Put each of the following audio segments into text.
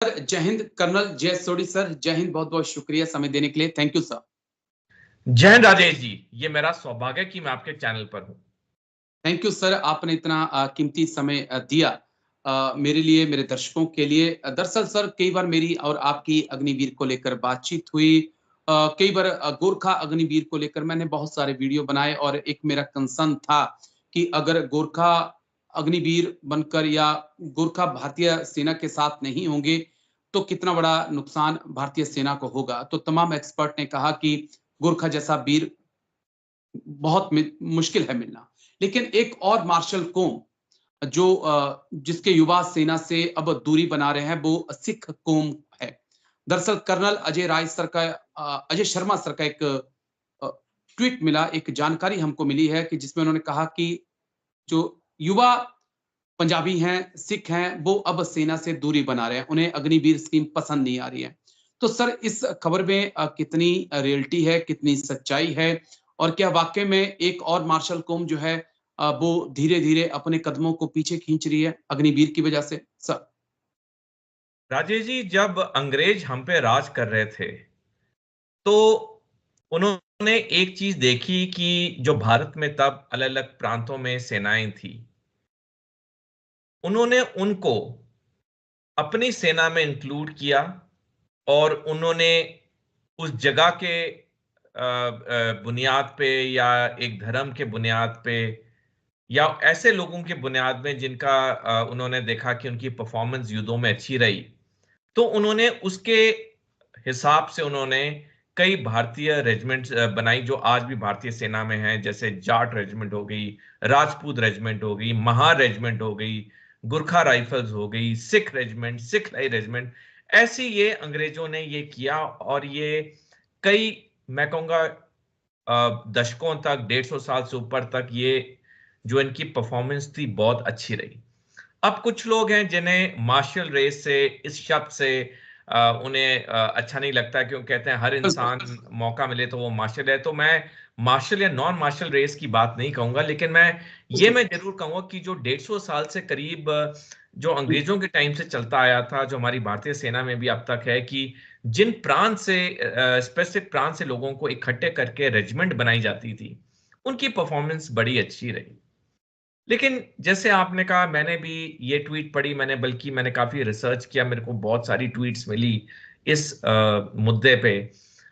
जय हिंद कर्नल जय सोडी सर। जय हिंद, बहुत बहुत शुक्रिया समय देने के लिए। Thank you sir. जय हिंद राजेश जी, ये मेरा सौभाग्य कि मैं आपके चैनल पर हूं। थैंक यू सर, आपने इतना कीमती समय दिया मेरे लिए, मेरे दर्शकों के लिए। दरअसल सर, कई बार मेरी और आपकी अग्निवीर को लेकर बातचीत हुई। कई बार गोरखा अग्निवीर को लेकर मैंने बहुत सारे वीडियो बनाए और एक मेरा कंसर्न था कि अगर गोरखा अग्निवीर बनकर या गोरखा भारतीय सेना के साथ नहीं होंगे तो कितना बड़ा नुकसान भारतीय सेना को होगा। तो तमाम एक्सपर्ट ने कहा कि गोरखा जैसा वीर बहुत मुश्किल है मिलना। लेकिन एक और मार्शल कौम जो जिसके युवा सेना से अब दूरी बना रहे हैं, वो सिख कौम है। दरअसल कर्नल अजय शर्मा सर का एक ट्वीट मिला, एक जानकारी हमको मिली है कि जिसमें उन्होंने कहा कि जो युवा पंजाबी हैं, सिख हैं, वो अब सेना से दूरी बना रहे हैं, उन्हें अग्निवीर स्कीम पसंद नहीं आ रही है। तो सर, इस खबर में कितनी रियलिटी है, कितनी सच्चाई है, और क्या वाकई में एक और मार्शल कौम जो है वो धीरे धीरे अपने कदमों को पीछे खींच रही है अग्निवीर की वजह से? सर राजेश जी, जब अंग्रेज हम पे राज कर रहे थे तो उन्होंने एक चीज देखी कि जो भारत में तब अलग अलग प्रांतों में सेनाएं थी, उन्होंने उनको अपनी सेना में इंक्लूड किया और उन्होंने उस जगह के बुनियाद पे या एक धर्म के बुनियाद पे या ऐसे लोगों की बुनियाद में जिनका उन्होंने देखा कि उनकी परफॉर्मेंस युद्धों में अच्छी रही, तो उन्होंने उसके हिसाब से उन्होंने कई भारतीय रेजिमेंट्स बनाई जो आज भी भारतीय सेना में हैं, जैसे जाट रेजिमेंट हो गई, राजपूत रेजिमेंट हो गई, महार रेजिमेंट हो गई, गुरखा राइफल्स हो गई, सिख रेजिमेंट, सिख लाई रेजिमेंट। ऐसी ये अंग्रेजों ने ये किया और ये कई, मैं कहूंगा दशकों तक, 150 साल से ऊपर तक ये जो इनकी परफॉर्मेंस थी बहुत अच्छी रही। अब कुछ लोग हैं जिन्हें मार्शल रेस से, इस शब्द से उन्हें अच्छा नहीं लगता, क्यों कहते हैं हर इंसान मौका मिले तो वो मार्शल है। तो मैं मार्शल या नॉन मार्शल रेस की बात नहीं कहूंगा, लेकिन मैं जरूर कहूंगा कि जो 150 साल से करीब जो अंग्रेजों के टाइम से चलता आया था, जो हमारी भारतीय सेना में भी अब तक है, कि जिन प्रांत से, स्पेसिफिक प्रांत से लोगों को इकट्ठे करके रेजिमेंट बनाई जाती थी, उनकी परफॉर्मेंस बड़ी अच्छी रही। लेकिन जैसे आपने कहा, मैंने भी ये ट्वीट पढ़ी, मैंने काफी रिसर्च किया, मेरे को बहुत सारी ट्वीट्स मिली इस मुद्दे पे।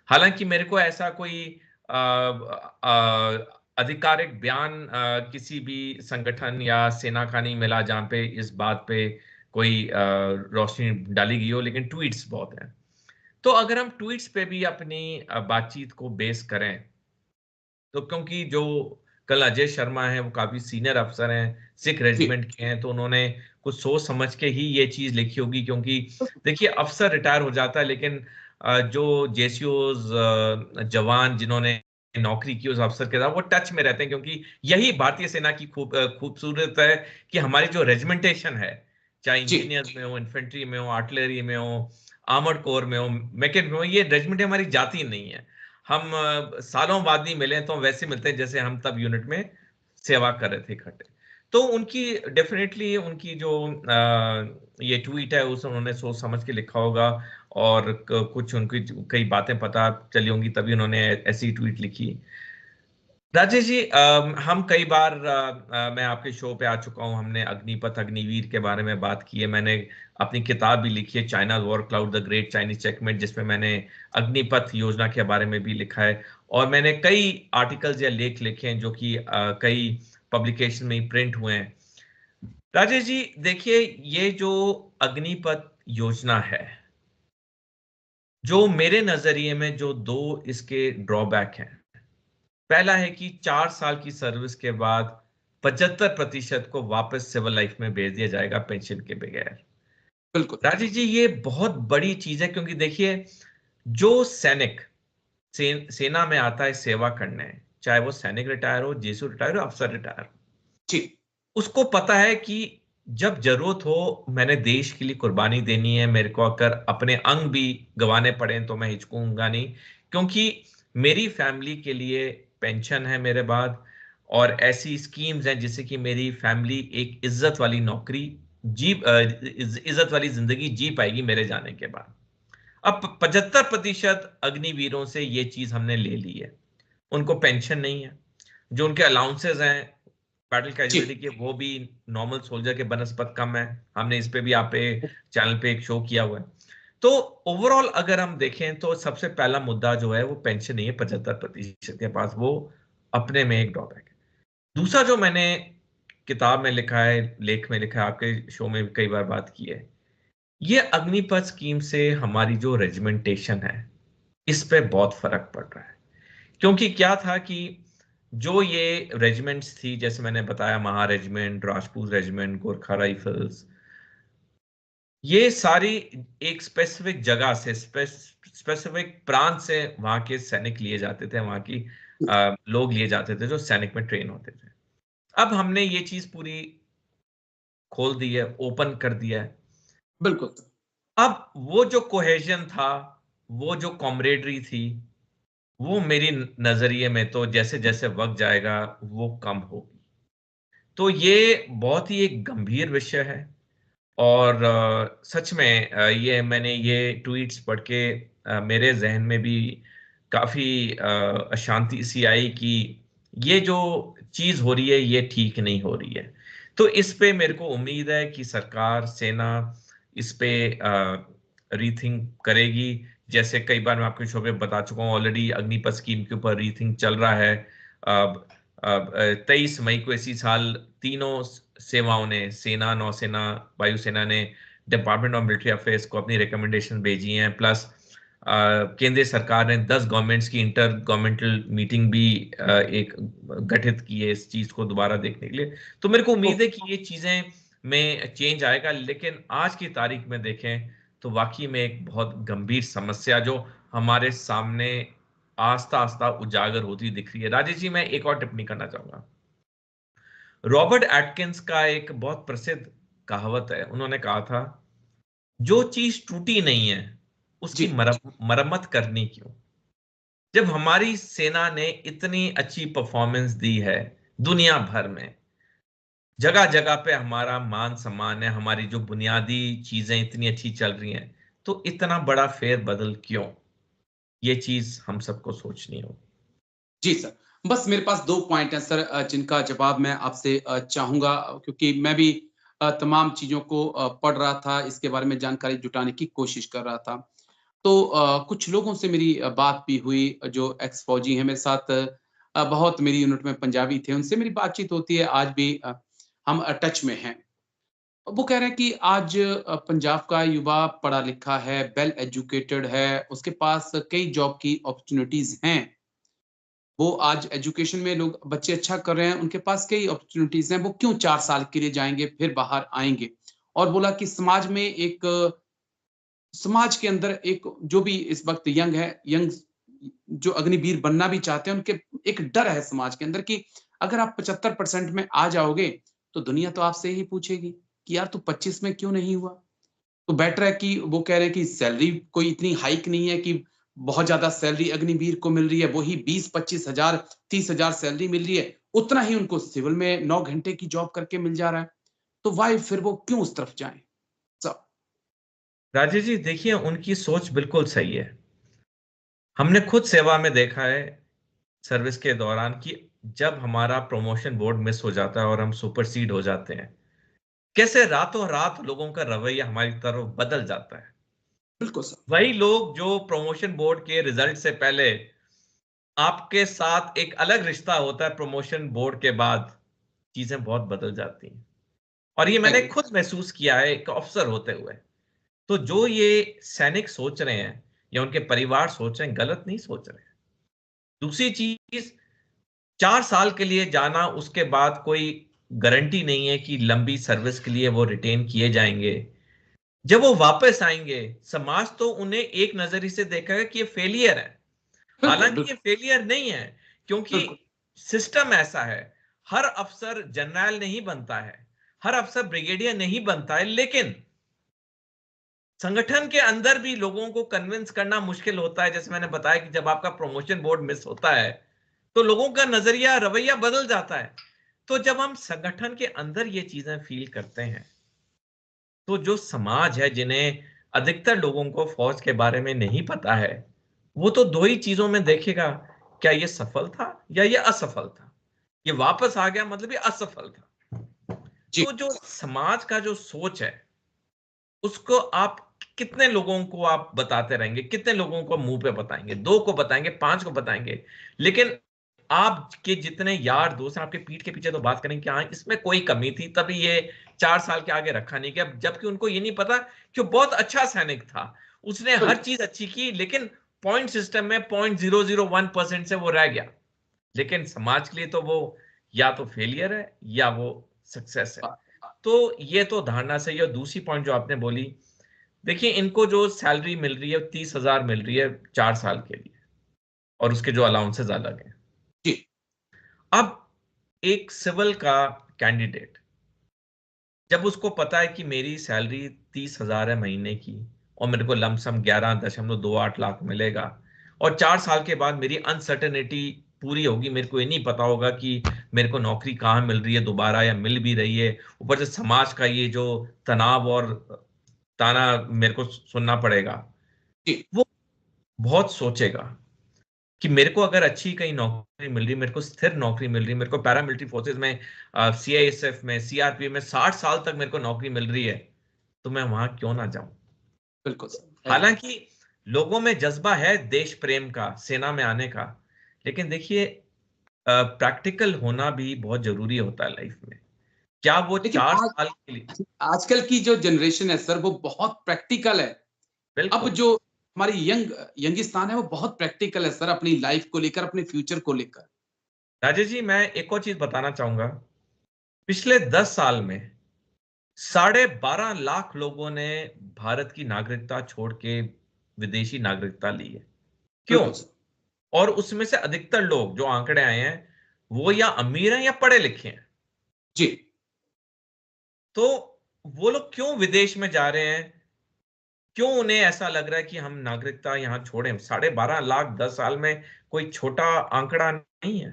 हालांकि मेरे को ऐसा कोई आधिकारिक बयान किसी भी संगठन या सेना का नहीं मिला जहां पे इस बात पे कोई रोशनी डाली गई हो, लेकिन ट्वीट्स बहुत हैं। तो अगर हम ट्वीट्स पे भी अपनी बातचीत को बेस करें, तो क्योंकि जो कल अजय शर्मा है वो काफी सीनियर अफसर हैं, सिख रेजिमेंट के हैं, तो उन्होंने कुछ सोच समझ के ही ये चीज लिखी होगी। क्योंकि देखिए, अफसर रिटायर हो जाता है, लेकिन जो जेसीओज जवान जिन्होंने नौकरी की उस अफसर के साथ, वो टच में रहते हैं, क्योंकि यही भारतीय सेना की खूबसूरत है कि हमारी जो रेजिमेंटेशन है, चाहे इंजीनियर्स में हो, इन्फेंट्री में हो, आर्टिलरी में हो, आर्मर्ड कोर में हो, मैकेनिक में हो, ये रेजिमेंट हमारी जाती नहीं है। हम सालों बाद नहीं मिले तो वैसे मिलते हैं जैसे हम तब यूनिट में सेवा कर रहे थे इकट्ठे। तो उनकी डेफिनेटली उनकी जो ये ट्वीट है उस उन्होंने सोच समझ के लिखा होगा, और कुछ उनकी कई बातें पता चली होंगी तभी उन्होंने ऐसी ट्वीट लिखी। राजेश जी, हम कई बार मैं आपके शो पे आ चुका हूं, हमने अग्निपथ अग्निवीर के बारे में बात की है, मैंने अपनी किताब भी लिखी है, China war cloud the great Chinese checkmate, जिसमें मैंने अग्निपथ योजना के बारे में भी लिखा है, और मैंने कई आर्टिकल्स या लेख लिखे हैं जो कि कई पब्लिकेशन में प्रिंट हुए हैं। राजेश जी देखिए, ये जो अग्निपथ योजना है, जो मेरे नजरिए में जो दो इसके ड्रॉबैक हैं, पहला है कि 4 साल की सर्विस के बाद 75% को वापस सिविल लाइफ में भेज दिया जाएगा पेंशन के बगैर। बिल्कुल राजीव जी, ये बहुत बड़ी चीज है, क्योंकि देखिए, जो सैनिक सेना में आता है सेवा करने, चाहे वो सैनिक रिटायर हो, जेसू रिटायर हो, अफसर रिटायर हो, जी, उसको पता है कि जब जरूरत हो मैंने देश के लिए कुर्बानी देनी है, मेरे को अगर अपने अंग भी गंवाने पड़े तो मैं हिचकूंगा नहीं, क्योंकि मेरी फैमिली के लिए पेंशन है मेरे बाद, और ऐसी स्कीम्स हैं जिससे कि मेरी फैमिली एक इज्जत वाली नौकरी इज्जत वाली जिंदगी जी पाएगी मेरे जाने के बाद। अब 75% अग्निवीरों से ये चीज हमने ले ली है। उनको पेंशन नहीं है, जो उनके अलाउंसेस हैं बैटल कैजुअलिटी जी के, वो भी नॉर्मल सोल्जर के बनस्पत कम है। हमने इस पे भी आप पे चैनल पे एक शो किया हुआ है। तो ओवरऑल अगर हम देखें तो सबसे पहला मुद्दा जो है वो पेंशन नहीं है 75% के पास, वो अपने में एक ड्रॉबैक है। दूसरा जो मैंने किताब में लिखा है, लेख में लिखा है, आपके शो में भी कई बार बात की है, ये अग्निपथ स्कीम से हमारी जो रेजिमेंटेशन है इस पे बहुत फर्क पड़ रहा है। क्योंकि क्या था कि जो ये रेजिमेंट्स थी, जैसे मैंने बताया, महा regiment, Rajput regiment, Gorkha rifles, ये सारी एक स्पेसिफिक जगह से, स्पेसिफिक प्रांत से वहां के सैनिक लिए जाते थे, वहां की लोग लिए जाते थे जो सैनिक में ट्रेन होते थे। अब हमने ये चीज पूरी खोल दी है, ओपन कर दिया है। बिल्कुल। अब वो जो कोहेजन था, वो जो कॉमरेडरी थी, वो मेरी नजरिए में तो जैसे जैसे वक्त जाएगा वो कम होगी। तो ये बहुत ही एक गंभीर विषय है। और सच में ये मैंने ये ट्वीट्स पढ़ के मेरे जहन में भी काफी अशांति सी आई कि ये जो चीज हो रही है ये ठीक नहीं हो रही है। तो इस पे मेरे को उम्मीद है कि सरकार, सेना इस पे रीथिंक करेगी। जैसे कई बार मैं आपके शो पे बता चुका हूँ ऑलरेडी, अग्निपथ स्कीम के ऊपर रीथिंक चल रहा है। अब 23 मई को इसी साल तीनों सेवाओं ने, सेना, नौसेना, वायुसेना ने डिपार्टमेंट ऑफ मिलिट्री अफेयर्स को अपनी रिकमेंडेशन भेजी हैं। प्लस केंद्रीय सरकार ने 10 गवर्नमेंट्स की इंटर गवर्नमेंटल मीटिंग भी एक गठित की है इस चीज को दोबारा देखने के लिए। तो मेरे को उम्मीद है कि ये चीजें में चेंज आएगा। लेकिन आज की तारीख में देखें तो वाकई में एक बहुत गंभीर समस्या जो हमारे सामने आस्ता आस्ता उजागर होती दिख रही है। राजेश जी, मैं एक और टिप्पणी करना चाहूंगा। रॉबर्ट एटकिंस का एक बहुत प्रसिद्ध कहावत है। उन्होंने कहा था, जो चीज टूटी नहीं है उसकी जी मरम्मत करनी क्यों। जब हमारी सेना ने इतनी अच्छी परफॉर्मेंस दी है दुनिया भर में, जगह जगह पे हमारा मान सम्मान है, हमारी जो बुनियादी चीजें इतनी अच्छी चल रही हैं, तो इतना बड़ा फेर बदल क्यों? ये चीज हम सबको सोचनी होगी। जी सर, बस मेरे पास 2 पॉइंट हैं सर, जिनका जवाब मैं आपसे चाहूँगा, क्योंकि मैं भी तमाम चीज़ों को पढ़ रहा था, इसके बारे में जानकारी जुटाने की कोशिश कर रहा था। तो कुछ लोगों से मेरी बात भी हुई जो एक्स फौजी हैं मेरे साथ, बहुत मेरी यूनिट में पंजाबी थे, उनसे मेरी बातचीत होती है आज भी, हम टच में हैं। वो कह रहे हैं कि आज पंजाब का युवा पढ़ा-लिखा है, वेल एजुकेटेड है, उसके पास कई जॉब की अपॉर्च्युनिटीज़ हैं। वो आज एजुकेशन में लोग बच्चे अच्छा कर रहे हैं, उनके पास कई अपॉर्च्युनिटीज़ हैं, वो क्यों 4 साल के लिए जाएँगे, फिर बाहर आएँगे? और बोला कि समाज के अंदर एक जो भी इस वक़्त यंग जो अग्निवीर बनना भी चाहते हैं, उनके एक डर है समाज के अंदर कि अगर आप 75% में आ जाओगे, तो दुनिया तो आपसे ही पूछेगी कि यार तू 25 में क्यों नहीं हुआ? तो बेटर है कि वो कह रहे हैं कि सैलरी कोई इतनी हाइक नहीं है कि बहुत ज़्यादा सैलरी अग्निवीर को मिल रही है, वही 20-25 हज़ार, 30 हज़ार सैलरी मिल रही है, उतना ही उनको सिविल में 9 घंटे की जॉब करके मिल जा रहा है। तो व्हाई फिर वो क्यों उस तरफ जाएँ? स राजेश जी, देखिए, उनकी सोच बिल्कुल सही है। हमने खुद सेवा में देखा है सर्विस के दौरान कि जब हमारा प्रमोशन बोर्ड मिस हो जाता है और हम सुपरसीड हो जाते हैं, कैसे रातों रात लोगों का रवैया हमारी तरफ बदल जाता है। बिल्कुल सर। वही लोग जो प्रमोशन बोर्ड के रिजल्ट से पहले आपके साथ एक अलग रिश्ता होता है, प्रमोशन बोर्ड के बाद चीजें बहुत बदल जाती हैं। और ये मैंने एग्री। खुद महसूस किया है एक अफसर होते हुए। तो जो ये सैनिक सोच रहे हैं या उनके परिवार सोच रहे हैं, गलत नहीं सोच रहे हैं। दूसरी चीज, 4 साल के लिए जाना, उसके बाद कोई गारंटी नहीं है कि लंबी सर्विस के लिए वो रिटेन किए जाएंगे। जब वो वापस आएंगे, समाज तो उन्हें एक नजरिए से देखेगा कि ये फेलियर है। बिल्कुल, हालांकि ये बिल्कुल, फेलियर नहीं है, क्योंकि बिल्कुल। सिस्टम ऐसा है। हर अफसर जनरल नहीं बनता है, हर अफसर ब्रिगेडियर नहीं बनता है, लेकिन संगठन के अंदर भी लोगों को कन्विंस करना मुश्किल होता है। जैसे मैंने बताया कि जब आपका प्रमोशन बोर्ड मिस होता है तो लोगों का नजरिया, रवैया बदल जाता है। तो जब हम संगठन के अंदर ये चीजें फील करते हैं तो जो समाज है, जिन्हें अधिकतर लोगों को फौज के बारे में नहीं पता है, वो तो दो ही चीजों में देखेगा, क्या ये सफल था या ये असफल था। ये वापस आ गया मतलब ये असफल था। जी तो जो समाज का जो सोच है, उसको आप कितने लोगों को आप बताते रहेंगे, कितने लोगों को मुंह पे बताएंगे, 2 को बताएंगे, 5 को बताएंगे, लेकिन आपके जितने यार दोस्त हैं आपके पीठ के पीछे तो बात करेंगे कि हाँ इसमें कोई कमी थी तभी ये 4 साल के आगे रखा नहीं गया, जबकि उनको ये नहीं पता कि वो बहुत अच्छा सैनिक था, उसने हर बिल्कुल चीज अच्छी की, लेकिन पॉइंट सिस्टम में 0.001% से वो रह गया। लेकिन समाज के लिए तो वो या तो फेलियर है या वो सक्सेस है। तो ये तो धारणा सही है। और दूसरी पॉइंट जो आपने बोली, देखिए इनको जो सैलरी मिल रही है 30,000 मिल रही है 4 साल के लिए, और उसके जो अलाउंसेस अलग हैं। जी अब एक सिविल का कैंडिडेट जब उसको पता है कि मेरी सैलरी 30,000 है महीने की, और मेरे को लमसम 11.28 लाख मिलेगा, और 4 साल के बाद मेरी अनसर्टेनिटी पूरी होगी, मेरे को ये नहीं पता होगा कि मेरे को नौकरी कहाँ मिल रही है दोबारा या मिल भी रही है, ऊपर से समाज का ये जो तनाव और ताना मेरे को सुनना पड़ेगा, जी वो बहुत सोचेगा कि मेरे को अगर अच्छी कहीं नौकरी मिल रही, मेरे को स्थिर नौकरी मिल रही, मेरे को पैरामिलिट्री फोर्सेस में, सीआईएसएफ में, सीआरपीएफ में 60 साल तक मेरे को नौकरी मिल रही है, तो मैं वहां क्यों ना जाऊं। बिल्कुल सर है। हालांकि लोगों में जज्बा है देश प्रेम का, सेना में आने का, लेकिन देखिए प्रैक्टिकल होना भी बहुत जरूरी होता है लाइफ में। क्या वो लेकिन 4 साल के लिए। आजकल की जो जनरेशन है सर वो बहुत प्रैक्टिकल है। अब बिल्कुल जो हमारी यंगिस्तान है वो बहुत प्रैक्टिकल है सर, अपनी लाइफ को लेकर, अपने फ्यूचर को लेकर। राजेश जी, मैं एक और चीज बताना चाहूंगा। पिछले 10 साल में 12.5 लाख लोगों ने भारत की नागरिकता छोड़ के विदेशी नागरिकता ली है। क्यों? बिल्कुल सर। और उसमें से अधिकतर लोग जो आंकड़े आए हैं, वो या अमीर हैं या पढ़े लिखे हैं। जी तो वो लोग क्यों विदेश में जा रहे हैं? क्यों उन्हें ऐसा लग रहा है कि हम नागरिकता यहां छोड़ें? 12.5 लाख 10 साल में कोई छोटा आंकड़ा नहीं है।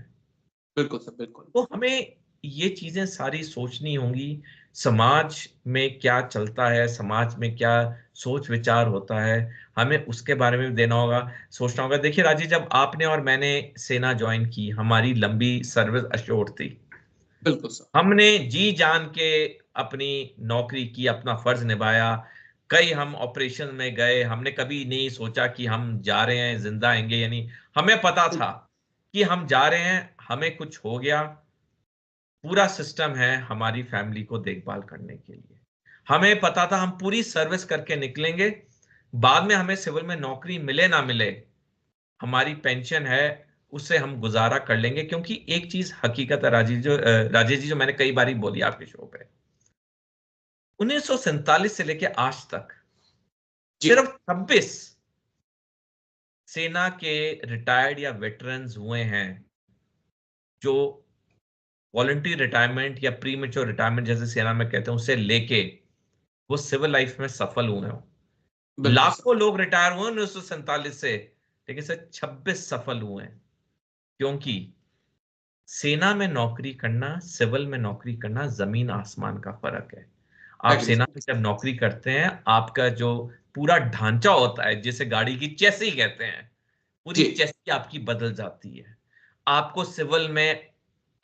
बिल्कुल सर बिल्कुल। तो हमें ये चीजें सारी सोचनी होंगी। समाज में क्या चलता है, समाज में क्या सोच विचार होता है, हमें उसके बारे में भी देना होगा, सोचना होगा। देखिए राजीव, जब आपने और मैंने सेना ज्वाइन की, हमारी लंबी सर्विस अश्योर्ड थी, बिल्कुल सर। हमने जी जान के अपनी नौकरी की, अपना फर्ज निभाया। कई हम ऑपरेशन में गए, हमने कभी नहीं सोचा कि हम जा रहे हैं जिंदा आएंगे, यानी हमें पता था कि हम जा रहे हैं, हमें कुछ हो गया, पूरा सिस्टम है हमारी फैमिली को देखभाल करने के लिए। हमें पता था हम पूरी सर्विस करके निकलेंगे, बाद में हमें सिविल में नौकरी मिले ना मिले, हमारी पेंशन है, उससे हम गुजारा कर लेंगे। क्योंकि एक चीज हकीकत है राजेश जी, जो मैंने कई बार बोली आपके शो पे, 1947 से लेके आज तक जी सिर्फ 26 सेना के रिटायर्ड या वेटरन्स हुए हैं जो वॉलंटरी रिटायरमेंट या प्री मेच्योर रिटायरमेंट जैसे सेना में कहते हैं, उससे लेके वो सिविल लाइफ में सफल हुए हो। बिल्कुल सर। लाखों लोग रिटायर हुए 1947 से, लेकिन सिर्फ 26 सफल हुए हैं। क्योंकि सेना में नौकरी करना, सिविल में नौकरी करना जमीन आसमान का फर्क है। आप एग्री सेना सर। में जब नौकरी करते हैं, आपका जो पूरा ढांचा होता है, जिसे गाड़ी की चेसी कहते हैं, पूरी जी चेसी आपकी बदल जाती है। आपको सिविल में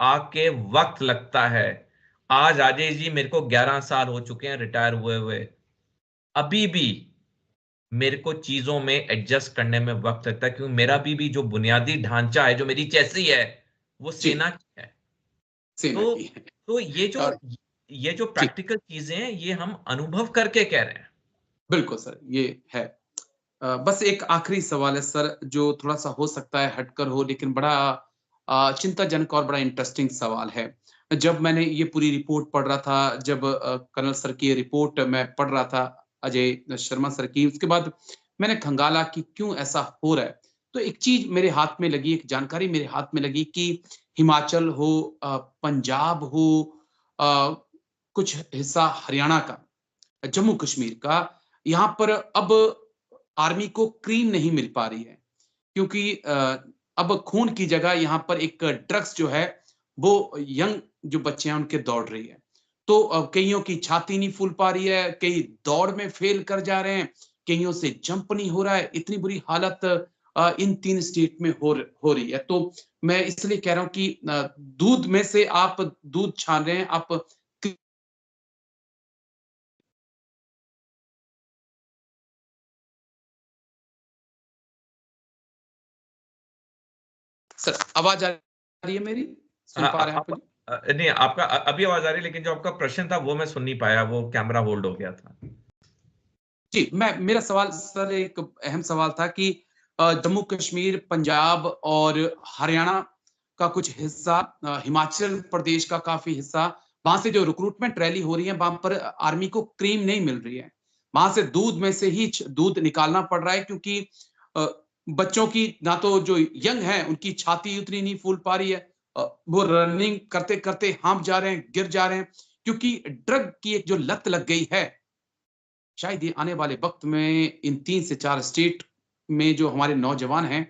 आके वक्त लगता है। आज राजेश जी, मेरे को 11 साल हो चुके हैं रिटायर हुए हुए, अभी भी मेरे को चीजों में एडजस्ट करने में वक्त लगता है, क्योंकि मेरा भी जो बुनियादी ढांचा है, जो मेरी चैसी है, वो जी सेना की है। सेना तो की है। तो ये जो जी प्रैक्टिकल चीजें हैं, ये हम अनुभव करके कह रहे हैं। बिल्कुल सर ये है। बस एक आखिरी सवाल है सर, जो थोड़ा-सा हो सकता है हटकर हो, लेकिन बड़ा चिंताजनक और बड़ा इंटरेस्टिंग सवाल है। जब मैंने ये पूरी रिपोर्ट पढ़ रहा था, जब कर्नल सर की ये रिपोर्ट मैं पढ़ रहा था, अजय शर्मा सर की, उसके बाद मैंने खंगाला कि क्यों ऐसा हो रहा है। तो एक चीज़ मेरे हाथ में लगी, एक जानकारी मेरे हाथ में लगी कि हिमाचल हो, पंजाब हो, अ, कुछ हिस्सा हरियाणा का, जम्मू कश्मीर का, यहाँ पर अब आर्मी को क्रीम नहीं मिल पा रही है, क्योंकि अब खून की जगह यहाँ पर एक ड्रग्स जो है वो यंग जो बच्चे हैं उनके दौड़ रही है। तो कईयों की छाती नहीं फूल पा रही है, कई दौड़ में फेल कर जा रहे हैं, कईयों से जंप नहीं हो रहा है, इतनी बुरी हालत इन 3 स्टेट में हो रही है। तो मैं इसलिए कह रहा हूँ कि दूध में से आप दूध छान रहे हैं, आप सर आवाज आ रही है मेरी? सुन पा रहे हैं आप मुझे? नहीं, आपका अभी आवाज आ रही है, लेकिन जो आपका प्रश्न था वो मैं सुन नहीं पाया, वो कैमरा होल्ड हो गया था। जी, मेरा सवाल सर एक अहम सवाल था कि जम्मू कश्मीर, पंजाब और हरियाणा का कुछ हिस्सा, हिमाचल प्रदेश का काफी हिस्सा, वहां से जो रिक्रूटमेंट रैली हो रही है, वहां पर आर्मी को क्रीम नहीं मिल रही है। वहां से दूध में से ही दूध निकालना पड़ रहा है, क्योंकि बच्चों की ना तो जो यंग है उनकी छाती उतनी नहीं फूल पा रही है, वो रनिंग करते करते हांफ जा रहे हैं, गिर जा रहे हैं, क्योंकि ड्रग की एक जो लत लग गई है। शायद ये आने वाले वक्त में इन 3 से 4 स्टेट में जो हमारे नौजवान हैं,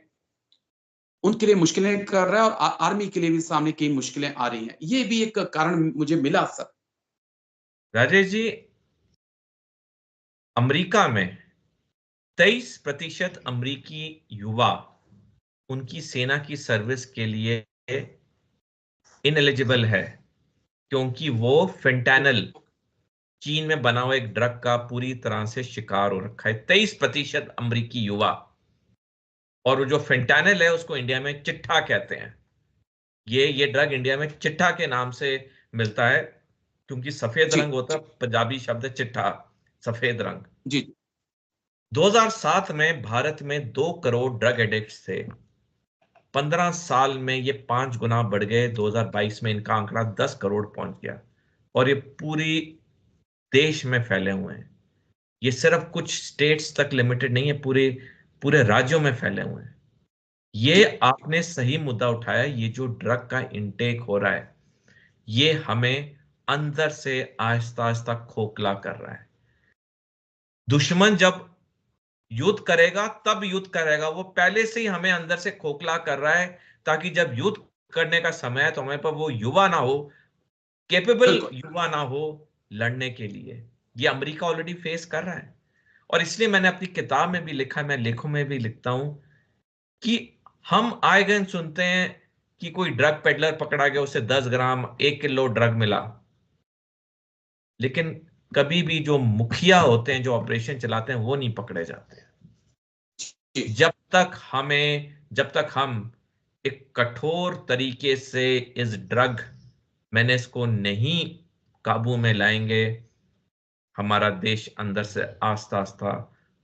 उनके लिए मुश्किलें कर रहा है, और आर्मी के लिए भी सामने कई मुश्किलें आ रही हैं। ये भी एक कारण मुझे मिला सर। राजेश जी, अमेरिका में 23% अमेरिकी युवा उनकी सेना की सर्विस के लिए इनएलिजिबल है, क्योंकि वो फेंटानिल, चीन में बना हुआ एक ड्रग का पूरी तरह से शिकार हो रखा है। 23% अमेरिकी युवा। और वो जो फेंटानिल है उसको इंडिया में चिट्ठा कहते हैं। ये ड्रग इंडिया में चिट्ठा के नाम से मिलता है, क्योंकि सफेद जी, रंग होता है, पंजाबी शब्द है चिट्ठा, सफेद रंग। जी, 2007 में भारत में 2 करोड़ ड्रग एडिक्ट्स थे। 15 साल में ये 5 गुना बढ़ गए। 2022 में इनका आंकड़ा 10 करोड़ पहुंच गया, और ये पूरी देश में फैले हुए हैं। ये सिर्फ कुछ स्टेट्स तक लिमिटेड नहीं है, पूरे पूरे राज्यों में फैले हुए हैं। जी, ये आपने सही मुद्दा उठाया। ये जो ड्रग का इनटेक हो रहा है, ये हमें अंदर से आहिस्ता आहिस्ता खोखला कर रहा है। दुश्मन जब युद्ध करेगा तब युद्ध करेगा, वो पहले से ही हमें अंदर से खोखला कर रहा है, ताकि जब युद्ध करने का समय है तो हमें पर वो युवा ना हो, कैपेबल बिल्कुल। युवा ना हो लड़ने के लिए। ये अमेरिका ऑलरेडी फेस कर रहा है। और इसलिए मैंने अपनी किताब में भी लिखा, मैं लेखों में भी लिखता हूं कि हम आए दिन सुनते हैं कि कोई ड्रग पेडलर पकड़ा गया, उसे 10 ग्राम 1 किलो ड्रग मिला, लेकिन कभी भी जो मुखिया होते हैं, जो ऑपरेशन चलाते हैं, वो नहीं पकड़े जाते। जी, जब तक हम एक कठोर तरीके से इस ड्रग मैनेज को नहीं काबू में लाएंगे, हमारा देश अंदर से आस्ता आस्ता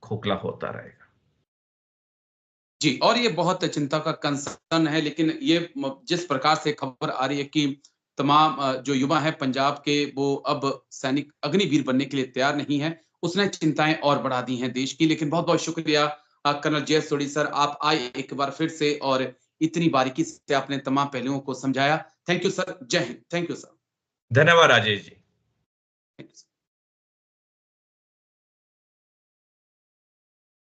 खोखला होता रहेगा। जी, और ये बहुत चिंता का कंसर्न है, लेकिन ये जिस प्रकार से खबर आ रही है कि तमाम जो युवा हैं पंजाब के, वो अब सैनिक अग्निवीर बनने के लिए तैयार नहीं है, उसने चिंताएं और बढ़ा दी हैं देश की। लेकिन बहुत बहुत शुक्रिया कर्नल जयेश सोढ़ी सर, आप आए एक बार फिर से और इतनी बारीकी से आपने तमाम पहलुओं को समझाया। थैंक यू सर, जय हिंद। Thank you sir. धन्यवाद राजेश जी। Thank you.